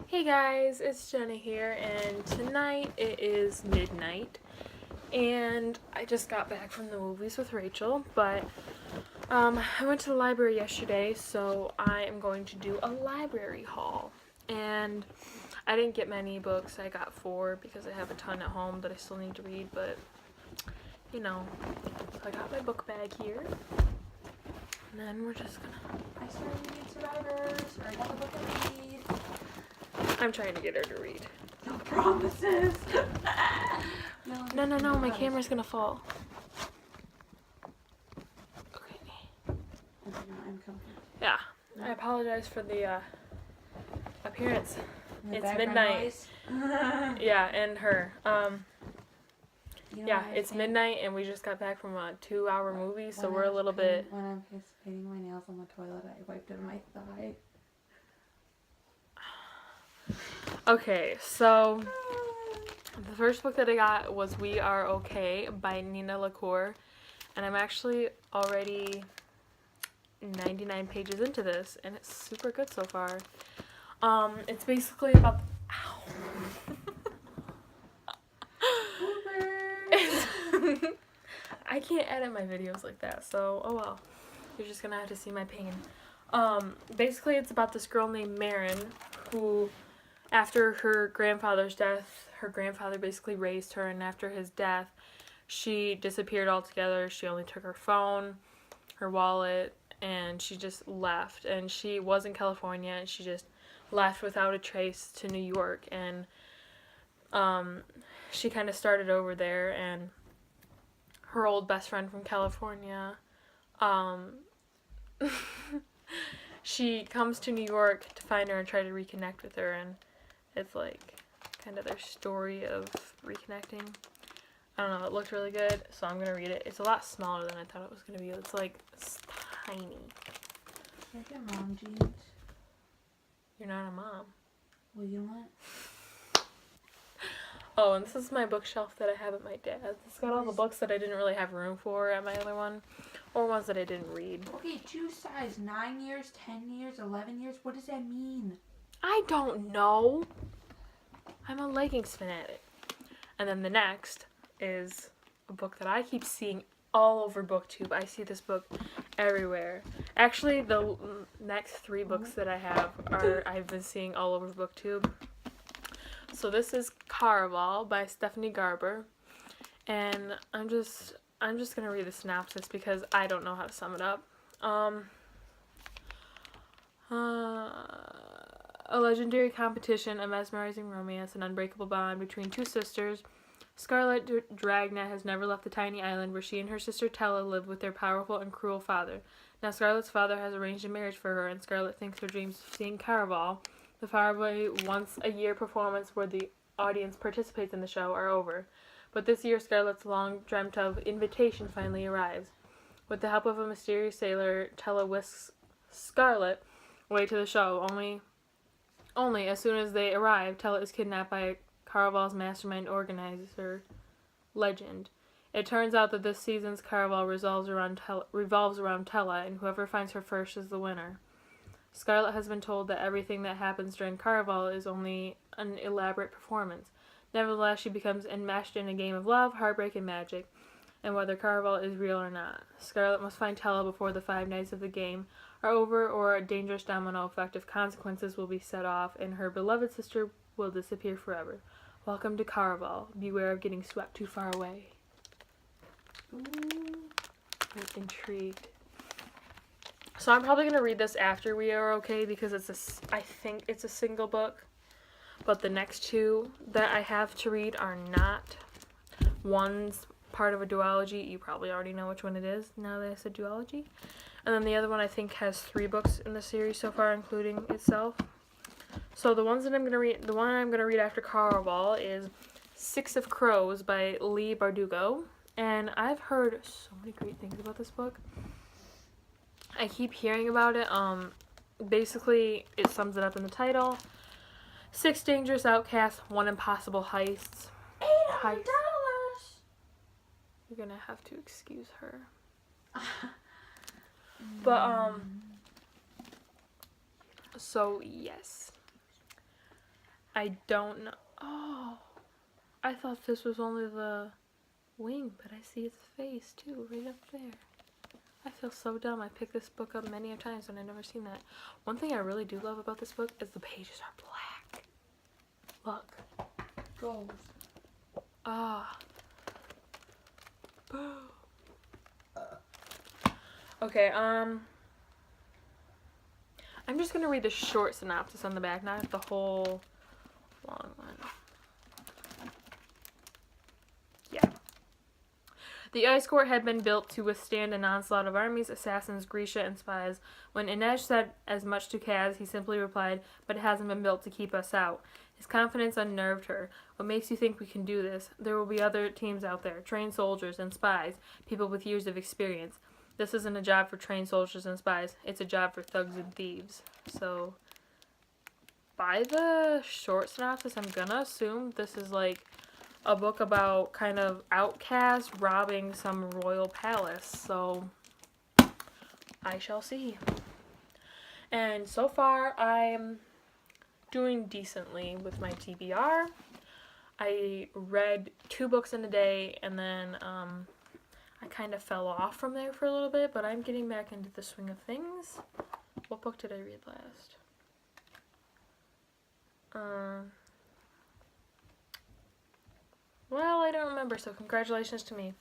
Hey guys, it's Jenna here, and tonight it is midnight, and I just got back from the movies with Rachel, but I went to the library yesterday, so I am going to do a library haul, and I didn't get many books. I got 4 because I have a ton at home that I still need to read, but, you know, I got my book bag here, and then we're just gonna... I started reading Survivors, or another book I read. I'm trying to get her to read. No promises. No, my camera's gonna fall. Okay. I'm coming. Yeah, I apologize for the appearance. The It's background midnight. noise. Yeah, and her. You know Yeah, what I it's think? midnight, and we just got back from a 2-hour movie, so When we're I a was little painting- bit... When I'm painting my nails on the toilet, I wiped it on my thigh. Okay, so the first book that I got was We Are Okay by Nina LaCour, and I'm actually already 99 pages into this, and it's super good so far. It's basically about... Ow. I can't edit my videos like that, so oh well. You're just gonna have to see my pain. Basically it's about this girl named Marin who, after her grandfather's death, her grandfather basically raised her, and after his death, she disappeared altogether. She only took her phone, her wallet, and she just left. And she was in California, and she just left without a trace to New York, and she kind of started over there, and her old best friend from California, she comes to New York to find her and try to reconnect with her, and it's like kind of their story of reconnecting. I don't know, it looked really good, so I'm gonna read it. It's a lot smaller than I thought it was gonna be. It's like tiny. Like your mom jeans. You're not a mom. Well, you know what? Oh, and this is my bookshelf that I have at my dad's. It's got all the books that I didn't really have room for at my other one, or ones that I didn't read. Okay, choose size. 9 years, 10 years, 11 years. What does that mean? I don't know. I'm a leggings fanatic. And then the next is a book that I keep seeing all over BookTube. I see this book everywhere. Actually, the next 3 books that I have I've been seeing all over BookTube. So this is Caraval by Stephanie Garber, and I'm just gonna read the synopsis because I don't know how to sum it up. A legendary competition, a mesmerizing romance, an unbreakable bond between 2 sisters. Scarlett Dragnet has never left the tiny island where she and her sister Tella live with their powerful and cruel father. Now Scarlett's father has arranged a marriage for her, and Scarlett thinks her dreams of seeing Caraval, the faraway once-a-year performance where the audience participates in the show, are over. But this year, Scarlett's long-dreamt-of invitation finally arrives. With the help of a mysterious sailor, Tella whisks Scarlett away to the show. Only as soon as they arrive, Tella is kidnapped by Caraval's mastermind organizer, Legend. It turns out that this season's Caraval revolves around Tella, and whoever finds her first is the winner. Scarlett has been told that everything that happens during Caraval is only an elaborate performance. Nevertheless, she becomes enmeshed in a game of love, heartbreak, and magic, and whether Caraval is real or not. Scarlett must find Tella before the 5 nights of the game are over, or a dangerous domino effect of consequences will be set off, and her beloved sister will disappear forever. Welcome to Caraval. Beware of getting swept too far away. Ooh, I'm intrigued. So I'm probably going to read this after We Are Okay because I think it's a single book. But the next 2 that I have to read are not. One's part of a duology. You probably already know which one it is now that I said duology. And then the other one I think has 3 books in the series so far, including itself. So the one I'm going to read after Caraval is 6 of Crows by Leigh Bardugo. And I've heard so many great things about this book. I keep hearing about it. Basically, it sums it up in the title. 6 dangerous outcasts, 1 impossible heists. $800. You're gonna have to excuse her. But, so, yes. I don't know. Oh, I thought this was only the wing, but I see its face too, right up there. I feel so dumb. I picked this book up many times and I've never seen that. One thing I really do love about this book is the pages are black. Look. Goals. Ah. Okay, I'm just gonna read the short synopsis on the back, not the whole long one. Yeah. The ice court had been built to withstand an onslaught of armies, assassins, Grisha, and spies. When Inej said as much to Kaz, he simply replied, "But it hasn't been built to keep us out." His confidence unnerved her. "What makes you think we can do this? There will be other teams out there, trained soldiers and spies, people with years of experience. This isn't a job for trained soldiers and spies. It's a job for thugs and thieves." So, by the short synopsis, I'm gonna assume this is like a book about kind of outcasts robbing some royal palace. So, I shall see. And so far, I'm doing decently with my TBR. I read 2 books in a day, and then I kind of fell off from there for a little bit, but I'm getting back into the swing of things. What book did I read last? Well, I don't remember, so congratulations to me.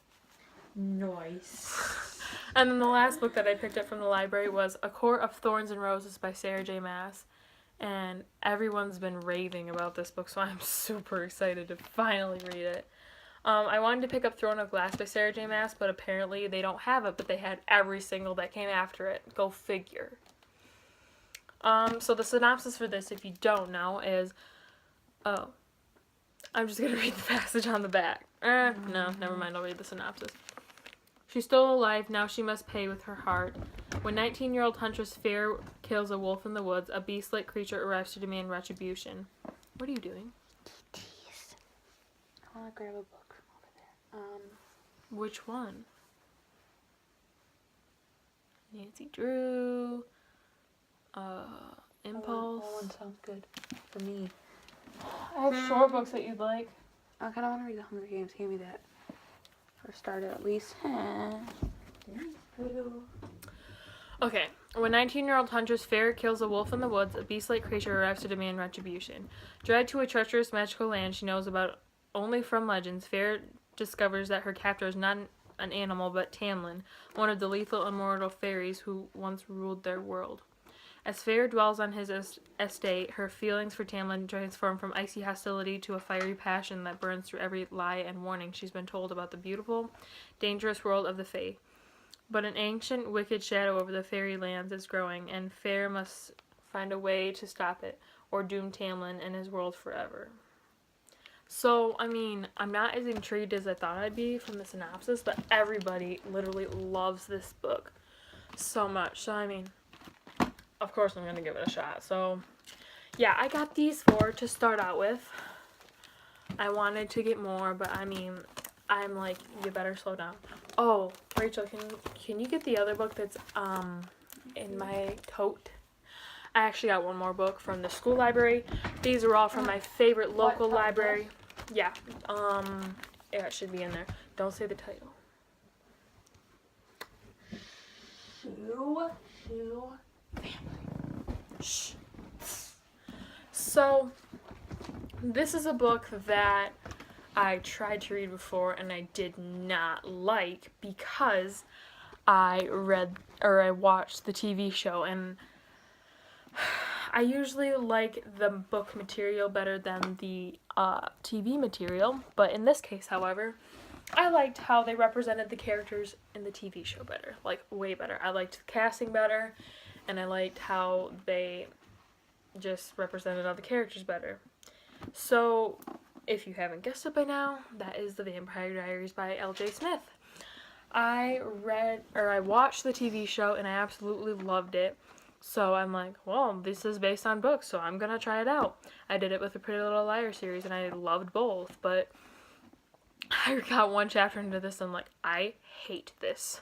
Nice. And then the last book that I picked up from the library was A Court of Thorns and Roses by Sarah J. Maas. And everyone's been raving about this book, so I'm super excited to finally read it. I wanted to pick up Throne of Glass by Sarah J. Maas, but apparently they don't have it, but they had every single that came after it. Go figure. So the synopsis for this, if you don't know, is... Oh. I'm just going to read the passage on the back. No, never mind, I'll read the synopsis. She's still alive, now she must pay with her heart. When 19-year-old Huntress Fair kills a wolf in the woods, a beast-like creature arrives to demand retribution. What are you doing? Jeez. I want to grab a book from over there. Which one? Nancy Drew. Impulse. That one sounds good for me. I have short books that you'd like. I kind of want to read The Hunger Games. Give me that. For starter, at least. Okay. When 19-year-old Huntress Fair kills a wolf in the woods, a beast-like creature arrives to demand retribution. Dragged to a treacherous magical land she knows about only from legends, Fair discovers that her captor is not an animal but Tamlin, one of the lethal immortal fairies who once ruled their world. As Fair dwells on his estate, her feelings for Tamlin transform from icy hostility to a fiery passion that burns through every lie and warning she's been told about the beautiful, dangerous world of the Fae. But an ancient, wicked shadow over the fairy lands is growing, and Fair must find a way to stop it, or doom Tamlin and his world forever. So, I mean, I'm not as intrigued as I thought I'd be from the synopsis, but everybody literally loves this book so much. So, I mean, of course I'm going to give it a shot. So, yeah, I got these 4 to start out with. I wanted to get more, but I mean, I'm like, you better slow down. Oh, Rachel, can you get the other book that's in my tote? I actually got one more book from the school library. These are all from my favorite local library. Yeah, yeah, it should be in there. Don't say the title. Shh. So, this is a book that I tried to read before and I did not like because I watched the TV show, and I usually like the book material better than the TV material, but in this case, however, I liked how they represented the characters in the TV show better, like way better. I liked the casting better, and I liked how they just represented all the characters better. So, if you haven't guessed it by now, that is The Vampire Diaries by L.J. Smith. I watched the TV show and I absolutely loved it. So I'm like, well, this is based on books, so I'm gonna try it out. I did it with the Pretty Little Liars series and I loved both, but I got 1 chapter into this and I'm like, I hate this.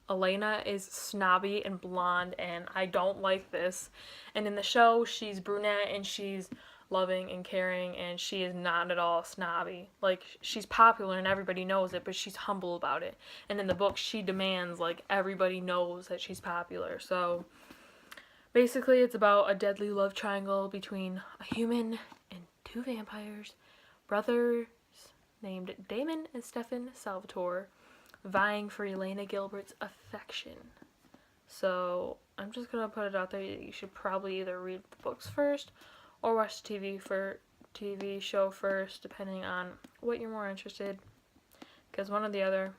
Elena is snobby and blonde and I don't like this. And in the show, she's brunette and she's loving and caring, and she is not at all snobby. Like, she's popular and everybody knows it, but she's humble about it. And in the book, she demands, like, everybody knows that she's popular. So basically, it's about a deadly love triangle between a human and 2 vampires, brothers named Damon and Stefan Salvatore, vying for Elena Gilbert's affection. So I'm just gonna put it out there that you should probably either read the books first or watch the TV show first, depending on what you're more interested. Because one or the other,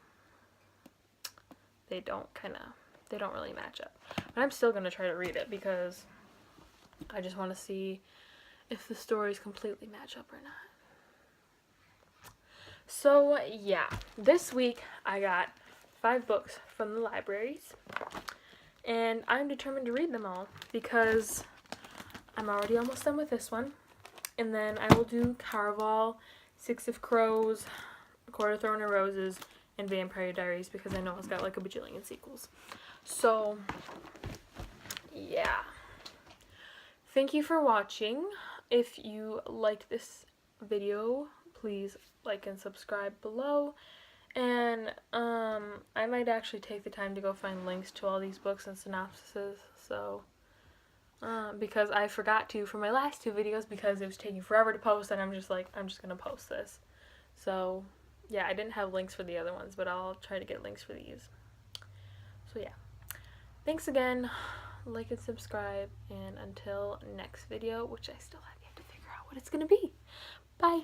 they don't really match up. But I'm still gonna try to read it because I just want to see if the stories completely match up or not. So yeah, this week I got 5 books from the libraries, and I'm determined to read them all because I'm already almost done with this one, and then I will do Caraval, 6 of Crows, Court of Thorn and Roses, and Vampire Diaries because I know it's got like a bajillion sequels. So yeah, thank you for watching. If you liked this video, please like and subscribe below, and I might actually take the time to go find links to all these books and synopsises, so because I forgot to for my last 2 videos because it was taking forever to post, and I'm just gonna post this. So yeah, I didn't have links for the other ones, but I'll try to get links for these. So yeah, thanks again, like and subscribe, and until next video, which I still have yet to figure out what it's gonna be. Bye!